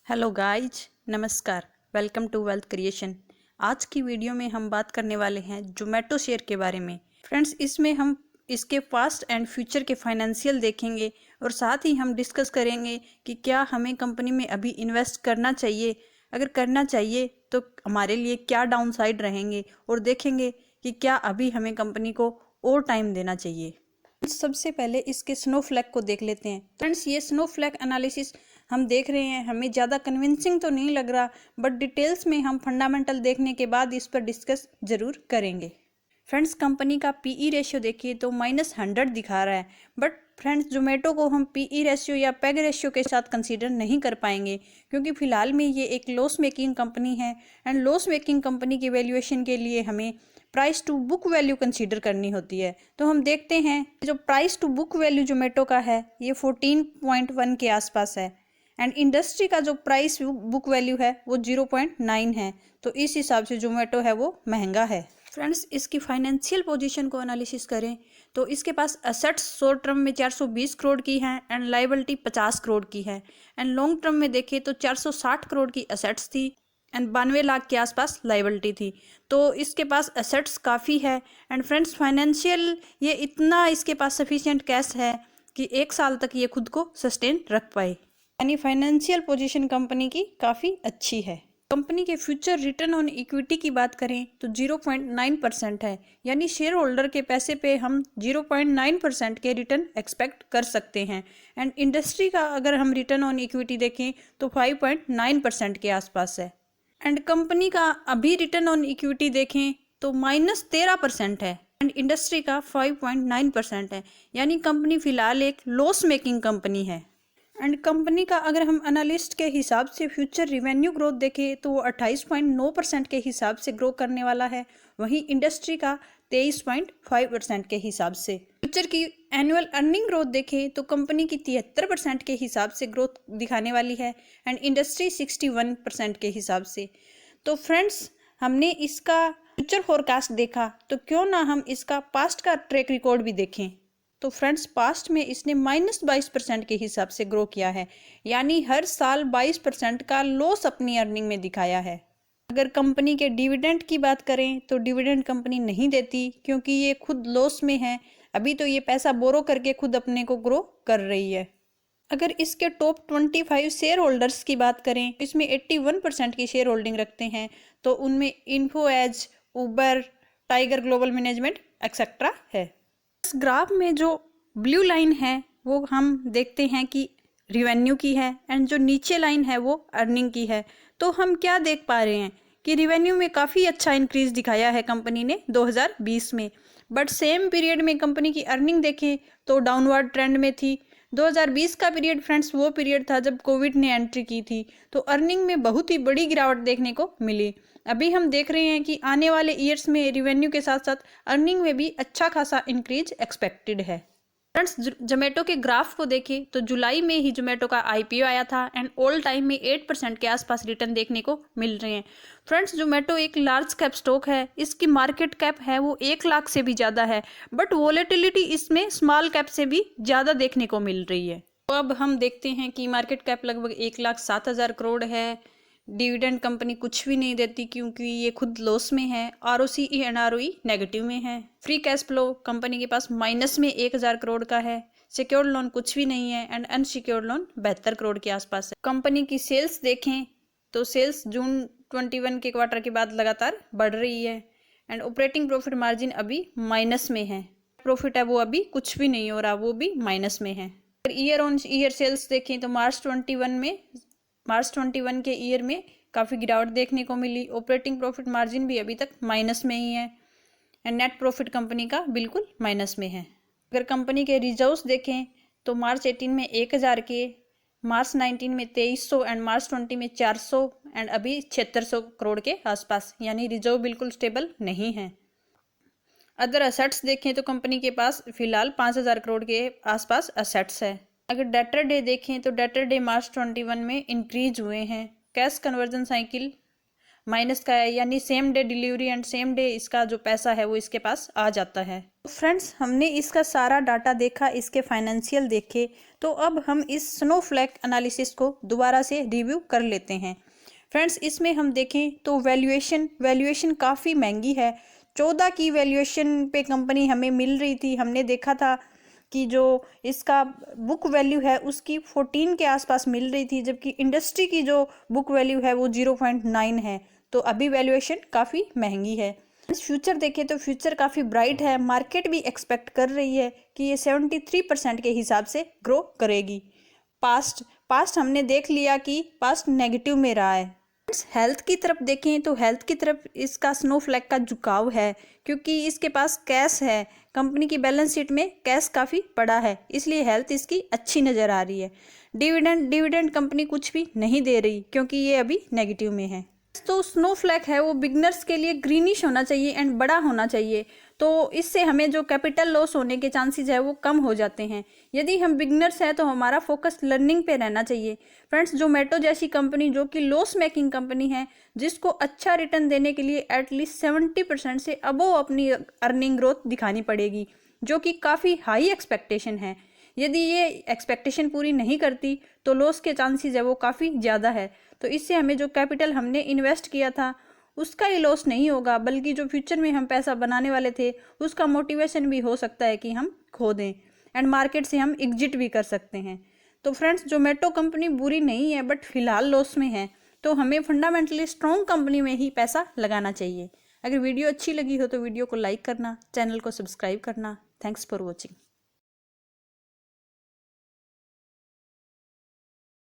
Hello guys, नमस्कार। Welcome to wealth creation. आज की वीडियो में हम बात करने वाले हैं जोमेटो शेयर के बारे में। फ्रेंड्स, इसमें हम इसके पास्ट एंड फ्यूचर के फाइनेंशियल देखेंगे और साथ ही हम डिस्कस करेंगे कि क्या हमें कंपनी में अभी इन्वेस्ट करना चाहिए, अगर करना चाहिए तो हमारे लिए क्या डाउन साइड रहेंगे, और देखेंगे कि क्या अभी हमें कंपनी को और टाइम देना चाहिए। सबसे पहले इसके स्नोफ्लैक को देख लेते हैं। फ्रेंड्स, ये स्नोफ्लैक एनालिसिस हम देख रहे हैं, हमें ज़्यादा कन्विंसिंग तो नहीं लग रहा, बट डिटेल्स में हम फंडामेंटल देखने के बाद इस पर डिस्कस जरूर करेंगे। फ्रेंड्स, कंपनी का पीई रेशियो देखिए तो -100 दिखा रहा है, बट फ्रेंड्स जोमेटो को हम पीई रेशियो या पेग रेशियो के साथ कंसीडर नहीं कर पाएंगे, क्योंकि फिलहाल में ये एक लॉस मेकिंग कंपनी है एंड लॉस मेकिंग कंपनी की वैल्यूएशन के लिए हमें price to book value consider करनी होती है। तो हम देखते हैं जो price to book value Zomato का है ये 14.1 के आसपास है एंड इंडस्ट्री का जो प्राइस बुक वैल्यू है वो 0.9 है। तो इस हिसाब से जोमेटो है वो महंगा है। फ्रेंड्स, इसकी फाइनेंशियल पोजीशन को एनालिसिस करें तो इसके पास असेट्स शॉर्ट टर्म में 420 करोड़ की हैं एंड लाइबिलिटी 50 करोड़ की है एंड लॉन्ग टर्म में देखें तो 460 करोड़ की असेट्स थी एंड 92 लाख के आसपास लाइबिलिटी थी। तो इसके पास एसेट्स काफ़ी है एंड फ्रेंड्स फाइनेंशियल ये इतना इसके पास सफिशिएंट कैश है कि 1 साल तक ये खुद को सस्टेन रख पाए, यानी फाइनेंशियल पोजीशन कंपनी की काफ़ी अच्छी है। कंपनी के फ्यूचर रिटर्न ऑन इक्विटी की बात करें तो 0.9% है, यानी शेयर होल्डर के पैसे पे हम 0.9% के रिटर्न एक्सपेक्ट कर सकते हैं एंड इंडस्ट्री का अगर हम रिटर्न ऑन इक्विटी देखें तो 5.9% के आसपास है एंड कंपनी का अभी रिटर्न ऑन इक्विटी देखें तो -13% है एंड इंडस्ट्री का 5.9% है, यानी कंपनी फिलहाल एक लॉस मेकिंग कंपनी है। एंड कंपनी का अगर हम एनालिस्ट के हिसाब से फ्यूचर रिवेन्यू ग्रोथ देखें तो वो 28.9% के हिसाब से ग्रो करने वाला है, वहीं इंडस्ट्री का 23.5% के हिसाब से। फ्यूचर की एनुअल अर्निंग ग्रोथ देखें तो कंपनी की 73% के हिसाब से ग्रोथ दिखाने वाली है एंड इंडस्ट्री 61% के हिसाब से। तो फ्रेंड्स, हमने इसका फ्यूचर फोरकास्ट देखा तो क्यों ना हम इसका पास्ट का ट्रैक रिकॉर्ड भी देखें। तो फ्रेंड्स, पास्ट में इसने -22% के हिसाब से ग्रो किया है, यानी हर साल 22% का लॉस अपनी अर्निंग में दिखाया है। अगर कंपनी के डिविडेंड की बात करें तो डिविडेंड कंपनी नहीं देती, क्योंकि ये खुद लॉस में है। अभी तो ये पैसा बोरो करके खुद अपने को ग्रो कर रही है। अगर इसके टॉप 25 शेयर होल्डर्स की बात करें, इसमें 81% की शेयर होल्डिंग रखते हैं, तो उनमें इन्फो एज, उबर, टाइगर ग्लोबल मैनेजमेंट एक्सेट्रा है। इस ग्राफ में जो ब्लू लाइन है वो हम देखते हैं कि रिवेन्यू की है एंड जो नीचे लाइन है वो अर्निंग की है। तो हम क्या देख पा रहे हैं कि रिवेन्यू में काफ़ी अच्छा इंक्रीज दिखाया है कंपनी ने 2020 में, बट सेम पीरियड में कंपनी की अर्निंग देखें तो डाउनवर्ड ट्रेंड में थी। 2020 का पीरियड फ्रेंड्स वो पीरियड था जब कोविड ने एंट्री की थी, तो अर्निंग में बहुत ही बड़ी गिरावट देखने को मिली। अभी हम देख रहे हैं कि आने वाले ईयर्स में रिवेन्यू के साथ साथ अर्निंग में भी अच्छा खासा इंक्रीज एक्सपेक्टेड है। फ्रेंड्स, जोमेटो के ग्राफ को देखें तो जुलाई में ही जोमेटो का आईपीओ आया था एंड ऑल टाइम में 8% के आसपास रिटर्न देखने को मिल रहे हैं। फ्रेंड्स, जोमेटो एक लार्ज कैप स्टॉक है, इसकी मार्केट कैप है वो 1 लाख से भी ज़्यादा है, बट वोलेटिलिटी इसमें स्मॉल कैप से भी ज़्यादा देखने को मिल रही है। तो अब हम देखते हैं कि मार्केट कैप लगभग 1,07,000 करोड़ है। डिविडेंड कंपनी कुछ भी नहीं देती क्योंकि ये खुद लॉस में है। आरओसीई एंड आरओई नेगेटिव में है। फ्री कैश फ्लो कंपनी के पास माइनस में 1,000 करोड़ का है। सिक्योर्ड लोन कुछ भी नहीं है एंड अनसिक्योर्ड लोन 72 करोड़ के आसपास है। कंपनी की सेल्स देखें तो सेल्स जून 21 के क्वार्टर के बाद लगातार बढ़ रही है एंड ऑपरेटिंग प्रॉफिट मार्जिन अभी माइनस में है। प्रॉफिट है वो अभी कुछ भी नहीं हो रहा, वो भी माइनस में है। ईयर ऑन ईयर सेल्स देखें तो मार्च 21 के ईयर में काफ़ी गिरावट देखने को मिली। ऑपरेटिंग प्रॉफिट मार्जिन भी अभी तक माइनस में ही है एंड नेट प्रॉफिट कंपनी का बिल्कुल माइनस में है। अगर कंपनी के रिजर्व्स देखें तो मार्च 18 में 1,000 के, मार्च 19 में 2300 एंड मार्च 20 में 400 एंड अभी 7600 करोड़ के आसपास, यानी रिजर्व बिल्कुल स्टेबल नहीं है। अदर असेट्स देखें तो कंपनी के पास फिलहाल 5,000 करोड़ के आसपास असेट्स है। अगर डेटर डे देखें तो डेटर डे मार्च 21 में इंक्रीज हुए हैं। कैश कन्वर्जन साइकिल माइनस का है, यानी same day delivery and same day इसका जो पैसा है वो इसके पास आ जाता है। तो फ्रेंड्स, हमने इसका सारा डाटा देखा, इसके फाइनेंशियल देखे, तो अब हम इस स्नोफ्लैक एनालिसिस को दोबारा से रिव्यू कर लेते हैं। फ्रेंड्स, इसमें हम देखें तो वैल्यूएशन काफ़ी महंगी है। 14 की वैल्यूएशन पे कंपनी हमें मिल रही थी। हमने देखा था कि जो इसका बुक वैल्यू है उसकी 14 के आसपास मिल रही थी, जबकि इंडस्ट्री की जो बुक वैल्यू है वो 0.9 है। तो अभी वैल्यूएशन काफ़ी महंगी है। फ्यूचर देखें तो फ्यूचर काफ़ी ब्राइट है। मार्केट भी एक्सपेक्ट कर रही है कि ये 73% के हिसाब से ग्रो करेगी। पास्ट हमने देख लिया कि पास्ट नेगेटिव में रहा है। हेल्थ की तरफ देखें तो हेल्थ की तरफ इसका स्नोफ्लैक का झुकाव है, क्योंकि इसके पास कैश है। कंपनी की बैलेंस शीट में कैश काफ़ी पड़ा है, इसलिए हेल्थ इसकी अच्छी नज़र आ रही है। डिविडेंड कंपनी कुछ भी नहीं दे रही, क्योंकि ये अभी नेगेटिव में है। तो स्नोफ्लैक है वो बिगनर्स के लिए ग्रीनिश होना चाहिए एंड बड़ा होना चाहिए, तो इससे हमें जो कैपिटल लॉस होने के चांसेस है वो कम हो जाते हैं। यदि हम बिगनर्स हैं तो हमारा फोकस लर्निंग पे रहना चाहिए। फ्रेंड्स, जोमेटो जैसी कंपनी जो कि लॉस मेकिंग कंपनी है, जिसको अच्छा रिटर्न देने के लिए एटलीस्ट 70% से अबोव अपनी अर्निंग ग्रोथ दिखानी पड़ेगी, जो कि काफ़ी हाई एक्सपेक्टेशन है। यदि ये एक्सपेक्टेशन पूरी नहीं करती तो लॉस के चांसेस है वो काफ़ी ज़्यादा है। तो इससे हमें जो कैपिटल हमने इन्वेस्ट किया था उसका ही लॉस नहीं होगा, बल्कि जो फ्यूचर में हम पैसा बनाने वाले थे उसका मोटिवेशन भी हो सकता है कि हम खो दें एंड मार्केट से हम एग्जिट भी कर सकते हैं। तो फ्रेंड्स, जोमेटो कंपनी बुरी नहीं है, बट फिलहाल लॉस में है, तो हमें फंडामेंटली स्ट्रॉन्ग कंपनी में ही पैसा लगाना चाहिए। अगर वीडियो अच्छी लगी हो तो वीडियो को लाइक करना, चैनल को सब्सक्राइब करना। Thanks for watching.